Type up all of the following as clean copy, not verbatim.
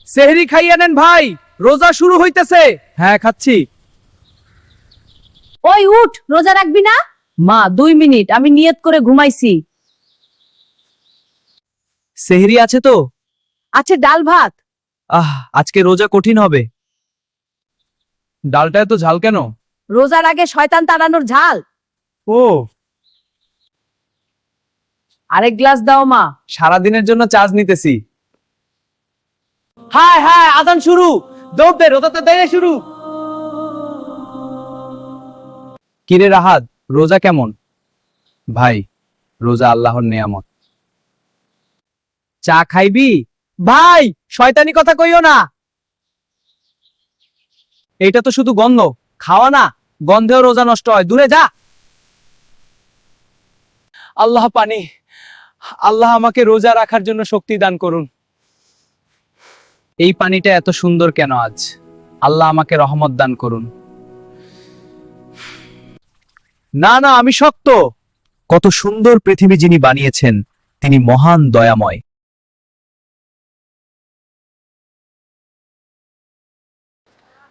সেহরি খাইয়া নেন ভাই, রোজা শুরু হইতেছে। হ্যাঁ খাচ্ছি। ওই উঠ, রোজা রাখবি না? মা 2 মিনিট, আমি নিয়ত করে ঘুমাইছি। সেহরি আছে তো? আছে, ডাল ভাত। আজকে রোজা কঠিন হবে। ডালটা এত ঝাল কেন? রোজার আগে শয়তান তাড়ানোর ঝাল। ও, আরেক গ্লাস দাও মা। সারাদিনের জন্য চার্জ নিতেছি। হায় হায়, আজান শুরু। দৌড় দে, রোজাতে দেরি শুরু। কিরে রাহাত, রোজা কেমন? ভাই, রোজা আল্লাহর নেয়ামত। চা খাইবি? ভাই, শয়তানি কথা কইও না। এইটা তো শুধু গন্ধ, খাওয়া না। গন্ধেও রোজা নষ্ট হয়, দূরে যা। আল্লাহ পানি, আল্লাহ আমাকে রোজা রাখার জন্য শক্তি দান করুন। এই পানিটা এত সুন্দর কেন আজ? আল্লাহ আমাকে রহমত দান করুন। না না, আমি শক্ত। কত সুন্দর পৃথিবী যিনি বানিয়েছেন, তিনি মহান দয়াময়।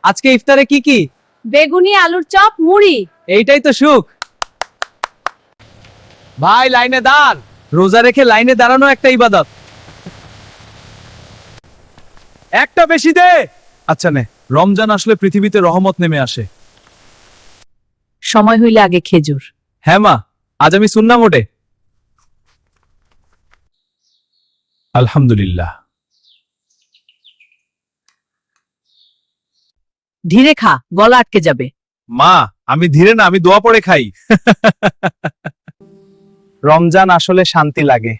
আজকে ইফতারে কি কি? বেগুনি, আলুর চপ, মুড়ি। এইটাই তো সুখ। ভাই লাইনে দাঁড়। রোজা রেখে লাইনে দাঁড়ানো একটা ইবাদত। একটা বেশি দে। আচ্ছা নে, রমজান আসলে পৃথিবীতে রহমত নেমে আসে। সময় হইলে আগে খেজুর। হ্যাঁ মা, আজ আমি সুন্না মোটে। আলহামদুলিল্লাহ। ধীরে খা, গলা আটকে যাবে। মা, আমি ধীরে না, আমি দোয়া পড়ে খাই। রমজান আসলে শান্তি লাগে।